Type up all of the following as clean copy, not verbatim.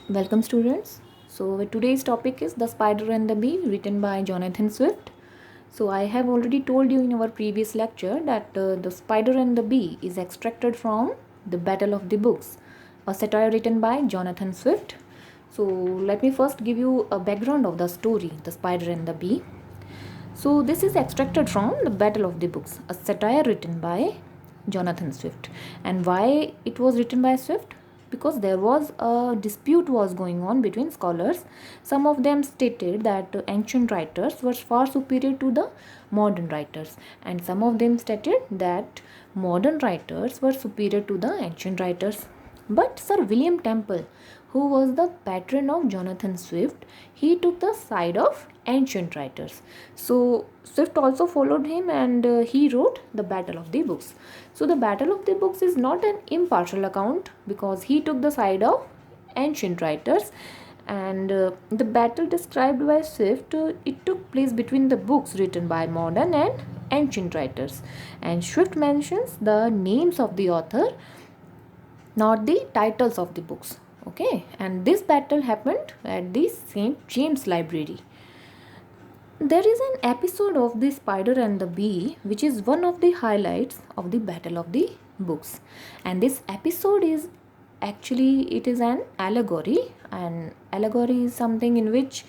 Welcome students. So today's topic is The Spider and the Bee, written by Jonathan Swift. So I have already told you in our previous lecture that The Spider and the Bee is extracted from The Battle of the Books, a satire written by Jonathan Swift. So let me first give you a background of the story, The Spider and the Bee. So this is extracted from The Battle of the Books, a satire written by Jonathan Swift. And why it was written by Swift? Because there was a dispute was going on between scholars. Some of them stated that ancient writers were far superior to the modern writers, and some of them stated that modern writers were superior to the ancient writers. But Sir William Temple, who was the patron of Jonathan Swift, he took the side of ancient writers. So Swift also followed him, and he wrote The Battle of the Books. So the Battle of the Books is not an impartial account because he took the side of ancient writers, and the battle described by Swift, it took place between the books written by modern and ancient writers, and Swift mentions the names of the author, not the titles of the books. Okay, and this battle happened at the St. James Library. There is an episode of The Spider and the Bee which is one of the highlights of the Battle of the Books, and this episode is actually it is an allegory. And allegory is something in which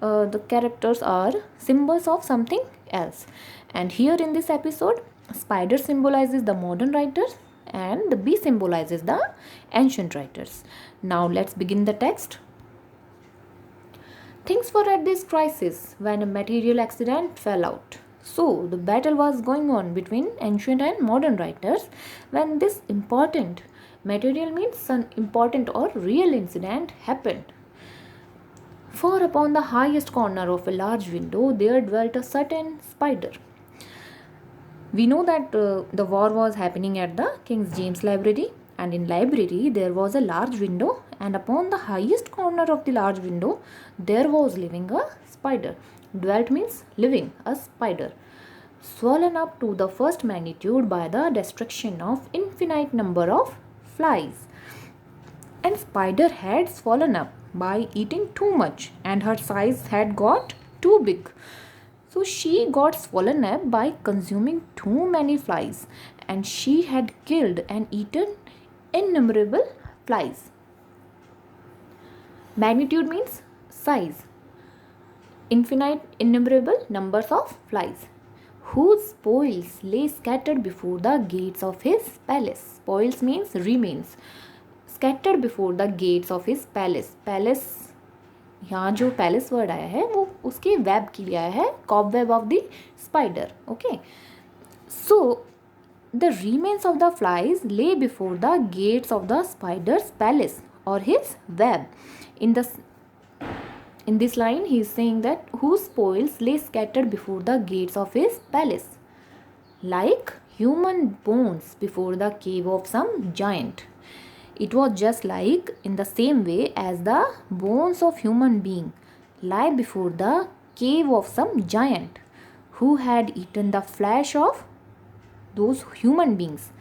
the characters are symbols of something else, and here in this episode, spider symbolizes the modern writers and the bee symbolizes the ancient writers. Now let's begin the text. Things were at this crisis when a material accident fell out. So, the battle was going on between ancient and modern writers when this important material means an important or real incident happened. For upon the highest corner of a large window there dwelt a certain spider. We know that the war was happening at the King's James Library, and in library there was a large window, and upon the highest corner of the large window there was living a spider. Dwelt means living, a spider, swollen up to the first magnitude by the destruction of infinite number of flies. And spider had swollen up by eating too much, and her size had got too big. So she got swollen up by consuming too many flies, and she had killed and eaten innumerable flies. Magnitude means size. Infinite, innumerable numbers of flies, whose spoils lay scattered before the gates of his palace. Spoils means remains. Scattered before the gates of his palace. Palace, यहाँ जो palace word आया है वो उसके web के लिए आया है, cob web of the spider. Okay, so the remains of the flies lay before the gates of the spider's palace or his web. In this line he is saying that whose spoils lay scattered before the gates of his palace, like human bones before the cave of some giant. It was just like in the same way as the bones of human being lie before the cave of some giant who had eaten the flesh of those human beings.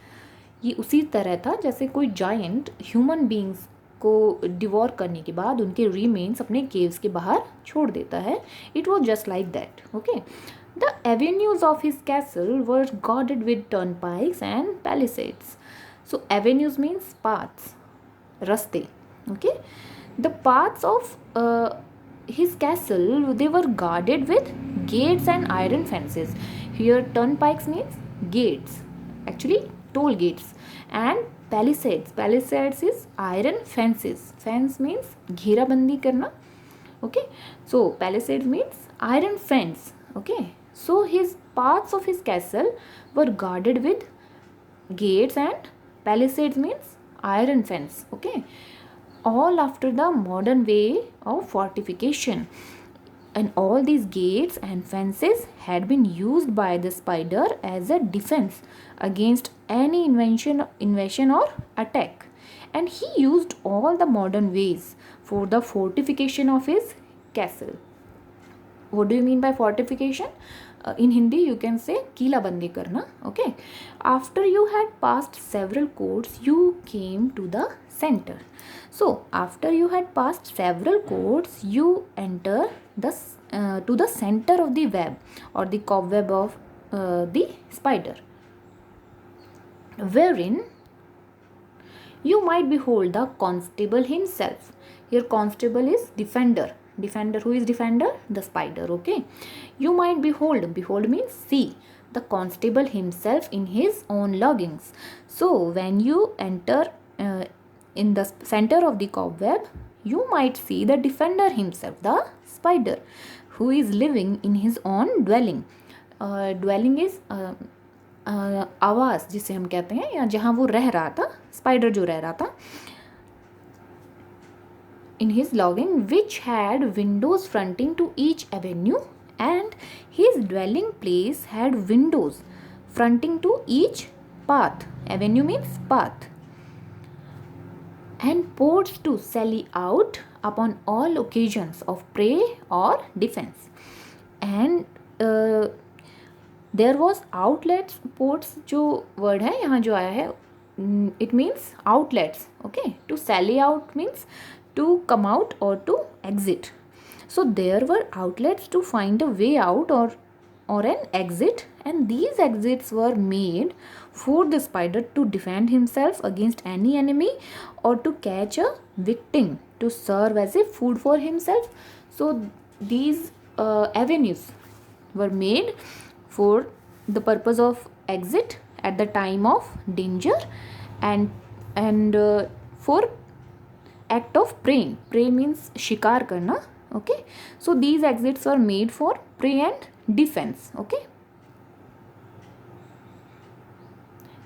ये उसी तरह था जैसे कोई giant human beings को devour करने के बाद उनके रिमेन्स अपने केव्स के बाहर छोड़ देता है. It was just like that. Okay, the avenues of his castle were guarded with turnpikes and palisades. So avenues means paths, raste. Okay, the paths of his castle, they were guarded with gates and iron fences. Here turnpikes means gates, actually toll gates, and palisades is iron fences. Fence means घेराबंदी करना. Okay, so palisades means iron fence. Okay, so his parts of his castle were guarded with gates, and palisades means iron fence. Okay, all after the modern way of fortification, and all these gates and fences had been used by the spider as a defense against any invasion or attack, and he used all the modern ways for the fortification of his castle. What do you mean by fortification? in Hindi you can say कीला बंदी करना. Okay, after you had passed several courts you came to the center. So after you had passed several courts you enter the to the center of the web or the cobweb of the spider, wherein you might behold the constable himself. Here constable is defender. Defender, who is defender? The spider. Okay, you might behold, behold means see, the constable himself in his own loggings. So when you enter in the center of the cobweb, you might see the defender himself, the spider, who is living in his own dwelling. Dwelling is आवास जिसे हम कहते हैं, या जहाँ वो रह रहा था, स्पाइडर जो रह रहा था, in his logging, which had windows fronting to each avenue, and his dwelling place had windows fronting to each path. Avenue means path. And ports to sally out upon all occasions of prey or defense. And there was outlets. Ports जो word है यहाँ जो आया है, it means outlets. Okay, to sally out means to come out or to exit. So there were outlets to find a way out or an exit, and these exits were made for the spider to defend himself against any enemy or to catch a victim to serve as a food for himself. So these avenues were made for the purpose of exit at the time of danger and for act of preying. Prey means शिकार करना. Okay, so these exits were made for prey and defense. Okay,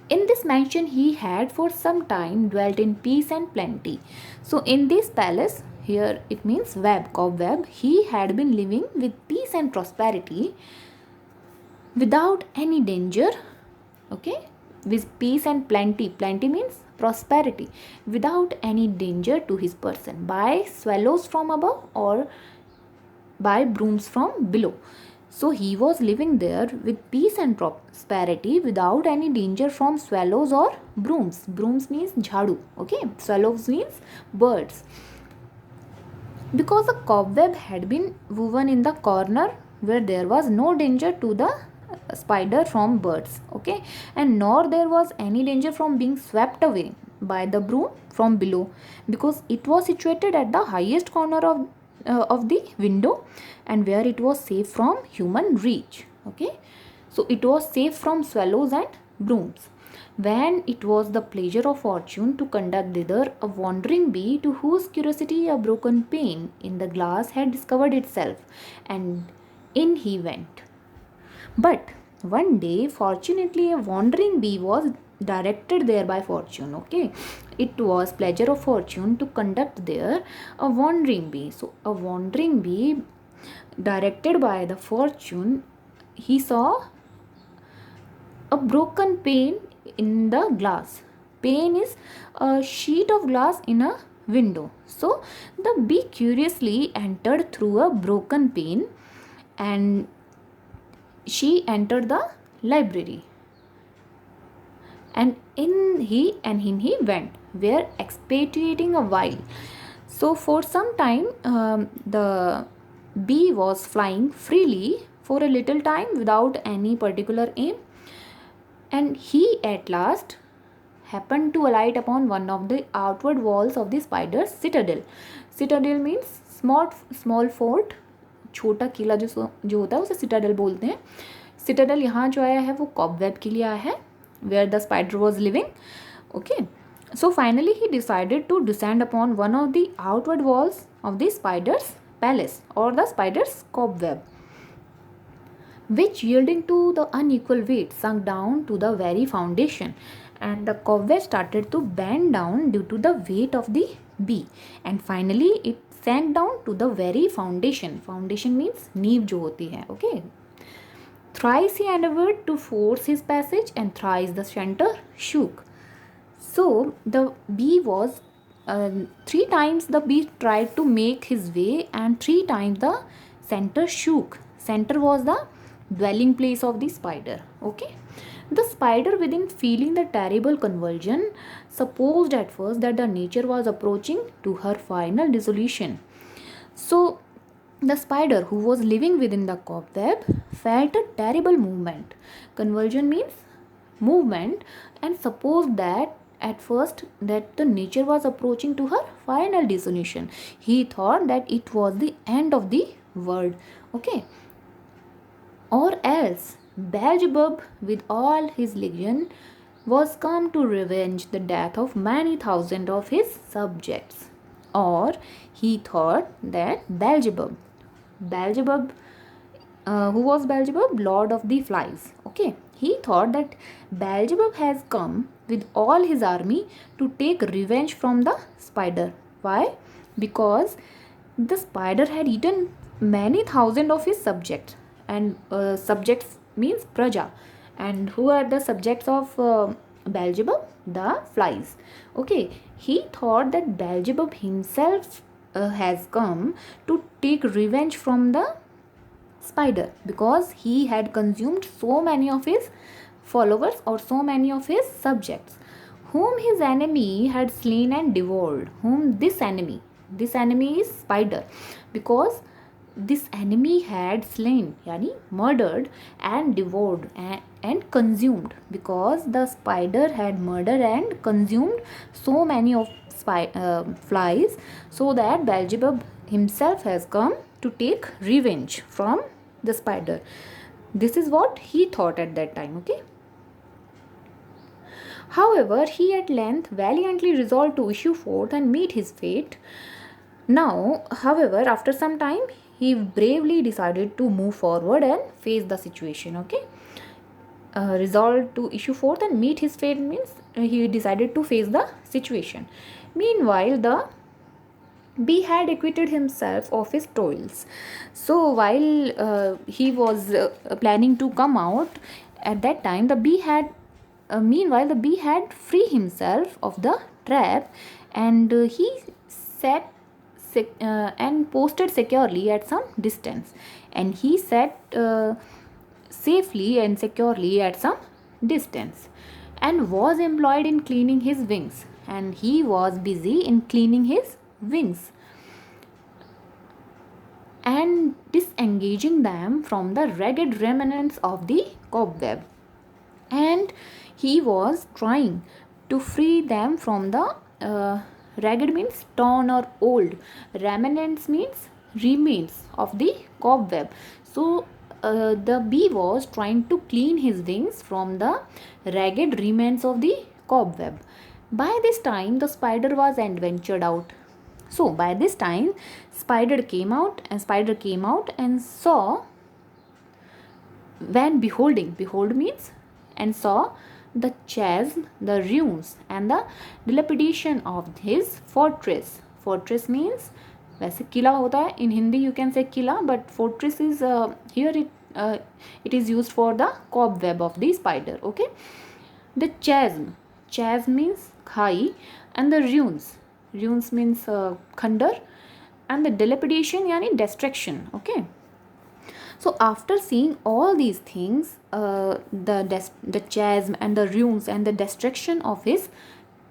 in this mansion he had for some time dwelt in peace and plenty. So in this palace, here it means web, cobweb, he had been living with peace and prosperity without any danger. Okay, with peace and plenty. Plenty means prosperity, without any danger to his person by swallows from above or by brooms from below. So he was living there with peace and prosperity without any danger from swallows or brooms. Brooms means jhadu. Okay, swallows means birds. Because a cobweb had been woven in the corner where there was no danger to the spider from birds. Okay, and nor there was any danger from being swept away by the broom from below, because it was situated at the highest corner of the window and where it was safe from human reach. Okay, so it was safe from swallows and brooms. When it was the pleasure of fortune to conduct thither a wandering bee, to whose curiosity a broken pane in the glass had discovered itself, and in he went. But one day, fortunately, a wandering bee was directed there by fortune. Okay, it was pleasure of fortune to conduct there a wandering bee. So a wandering bee directed by the fortune, he saw a broken pane in the glass. Pane is a sheet of glass in a window. So the bee curiously entered through a broken pane and she entered the library, and in he went, where expatiating a while. So for some time the bee was flying freely for a little time without any particular aim, and he at last happened to alight upon one of the outward walls of the spider's citadel. Citadel means small fort. छोटा किला जो होता है उसे Citadel बोलते हैं. Citadel यहाँ जो आया है वो कॉबवेब के लिए आया है, where the spider was living. Okay, so finally he decided to descend upon one of the outward walls of the spider's palace or the spider's cobweb, which yielding to the unequal weight sunk down to the very foundation, and the cobweb started to bend down due to the weight of the bee, and finally it sank down to the very foundation. Foundation means नींव जो होती है. Okay, thrice he endeavored to force his passage and thrice the center shook. So the bee was 3 times the bee tried to make his way and 3 times the center shook. Center was the dwelling place of the spider. Okay, the spider, within feeling the terrible convulsion, supposed at first that the nature was approaching to her final dissolution. So the spider, who was living within the cobweb, felt a terrible movement. Convulsion means movement, and supposed that at first that the nature was approaching to her final dissolution. He thought that it was the end of the world. Okay, or else Beelzebub with all his legion was come to revenge the death of many thousand of his subjects. Or he thought that Beelzebub, who was Beelzebub? Lord of the flies. Okay, he thought that Beelzebub has come with all his army to take revenge from the spider. Why? Because the spider had eaten many thousand of his subjects, and subjects means praja, and who are the subjects of Beelzebub? The flies. Okay, he thought that Beelzebub himself has come to take revenge from the spider, because he had consumed so many of his followers or so many of his subjects, whom his enemy had slain and devoured. Whom this enemy is spider, because this enemy had slain, yani murdered and devoured and consumed, because the spider had murdered and consumed so many of flies, so that Beelzebub himself has come to take revenge from the spider. This is what he thought at that time. Okay, however, he at length valiantly resolved to issue forth and meet his fate. Now, however, after some time, he bravely decided to move forward and face the situation. Okay, resolved to issue forth and meet his fate means he decided to face the situation. Meanwhile, the bee had acquitted himself of his toils. So while he was planning to come out, at that time the bee had meanwhile the bee had free himself of the trap, and he sat and posted securely at some distance, and he sat safely and securely at some distance, and was employed in cleaning his wings, and he was busy in cleaning his wings and disengaging them from the ragged remnants of the cobweb, and he was trying to free them from the ragged means torn or old, remnants means remains of the cobweb. So the bee was trying to clean his wings from the ragged remains of the cobweb. By this time the spider was adventured out. So by this time spider came out and saw, when behold means and saw the chasm, the ruins and the dilapidation of his fortress. Fortress means वैसे किला होता है, in Hindi you can say Qila, but fortress is here it is used for the cobweb of the spider. Okay, the chasm means खाई, and the ruins means खंडर, and the dilapidation yani destruction. Okay, so after seeing all these things, the chasm and the ruins and the destruction of his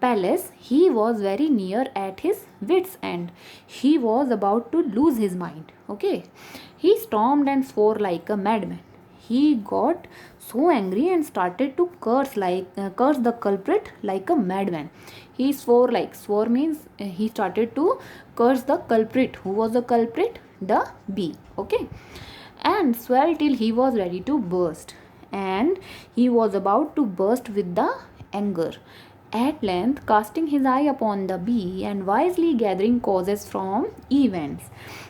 palace, he was very near at his wits' end. He was about to lose his mind. Okay, he stormed and swore like a madman. He got so angry and started to curse the culprit like a madman. He swore means he started to curse the culprit. Who was the culprit? The bee. Okay, and swelled till he was ready to burst, and he was about to burst with the anger. At length, casting his eye upon the bee and wisely gathering causes from events,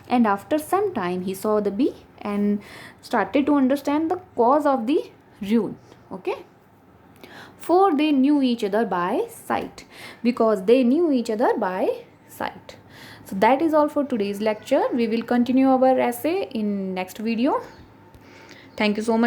and after some time he saw the bee and started to understand the cause of the ruin. Okay, for they knew each other by sight, because they knew each other by sight. So that is all for today's lecture. We will continue our essay in next video. Thank you so much.